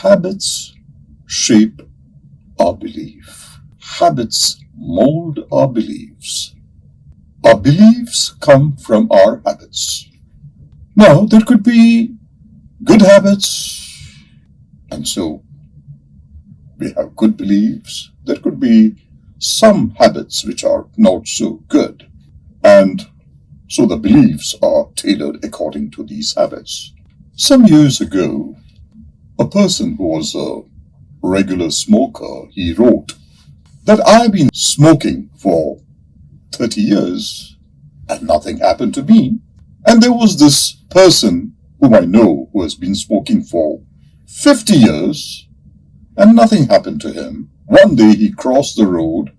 Habits shape our belief. Habits mold our beliefs. Our beliefs come from our habits. Now, there could be good habits, and so we have good beliefs. There could be some habits which are not so good, and so the beliefs are tailored according to these habits. Some years ago, a person who was a regular smoker, he wrote that I've been smoking for 30 years and nothing happened to me. And there was this person whom I know who has been smoking for 50 years and nothing happened to him. One day he crossed the road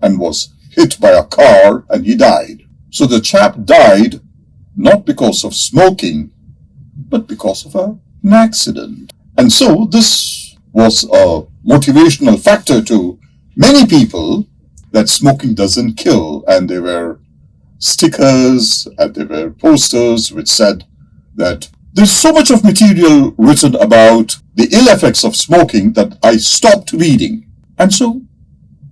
and was hit by a car and he died. So the chap died not because of smoking, but because of an accident. And so this was a motivational factor to many people that smoking doesn't kill. And there were stickers and there were posters which said that there's so much of material written about the ill effects of smoking that I stopped reading. And so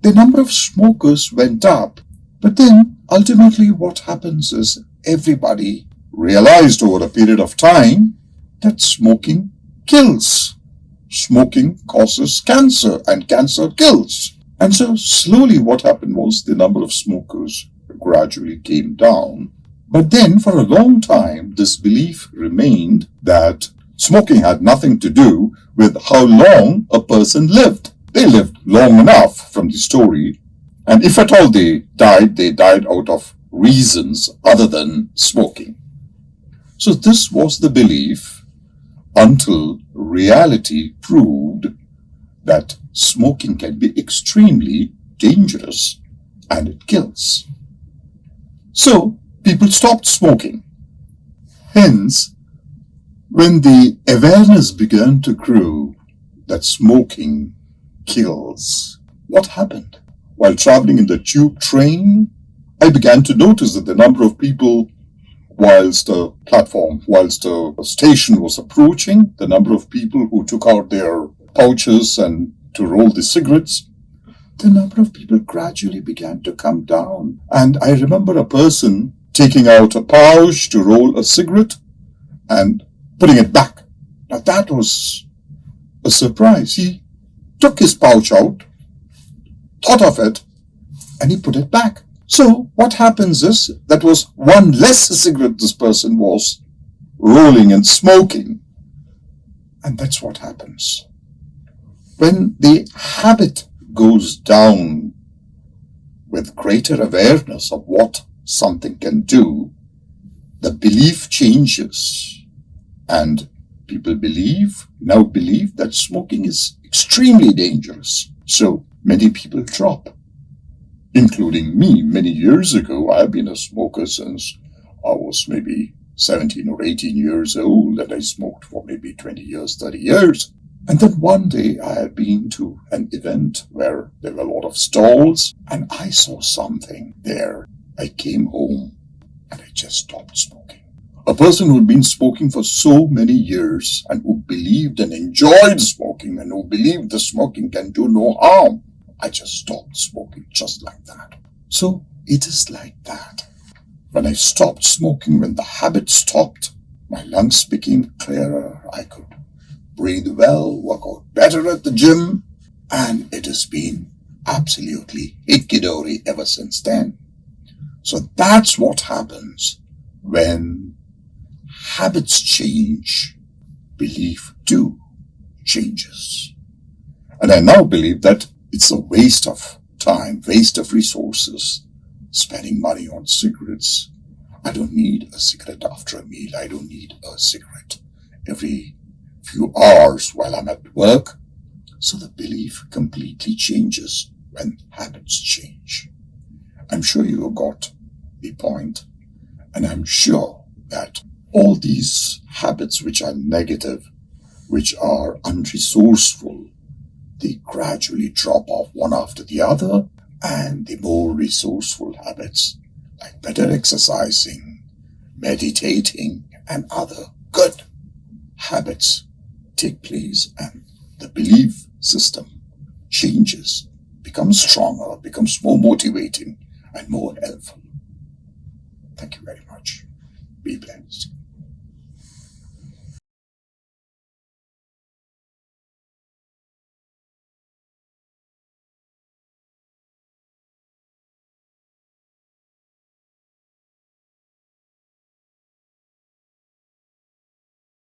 the number of smokers went up. But then ultimately what happens is everybody realized over a period of time that smoking kills. Smoking causes cancer and cancer kills. And so slowly what happened was the number of smokers gradually came down. But then for a long time, this belief remained that smoking had nothing to do with how long a person lived. They lived long enough from the story. And if at all they died out of reasons other than smoking. So this was the belief until reality proved that smoking can be extremely dangerous and it kills. So people stopped smoking. Hence, when the awareness began to grow that smoking kills, what happened? While traveling in the tube train, I began to notice that the number of people whilst the station was approaching, the number of people who took out their pouches and to roll the cigarettes, the number of people gradually began to come down. And I remember a person taking out a pouch to roll a cigarette and putting it back. Now that was a surprise. He took his pouch out, thought of it, and he put it back. So what happens is that was one less cigarette this person was rolling and smoking. And that's what happens. When the habit goes down with greater awareness of what something can do, the belief changes. And people now believe that smoking is extremely dangerous. So many people drop. Including me. Many years ago, I've been a smoker since I was maybe 17 or 18 years old, and I smoked for maybe 20 years, 30 years. And then one day I had been to an event where there were a lot of stalls, and I saw something there. I came home, and I just stopped smoking. A person who had been smoking for so many years, and who believed and enjoyed smoking, and who believed the smoking can do no harm, I just stopped smoking just like that. So it is like that. When I stopped smoking, when the habit stopped, my lungs became clearer. I could breathe well, work out better at the gym, and it has been absolutely hicky-dory ever since then. So that's what happens when habits change, belief too changes. And I now believe that it's a waste of time, waste of resources, spending money on cigarettes. I don't need a cigarette after a meal. I don't need a cigarette every few hours while I'm at work. So the belief completely changes when habits change. I'm sure you got the point, and I'm sure that all these habits which are negative, which are unresourceful, they gradually drop off one after the other, and the more resourceful habits, like better exercising, meditating, and other good habits take place, and the belief system changes, becomes stronger, becomes more motivating and more helpful. Thank you very much. Be blessed.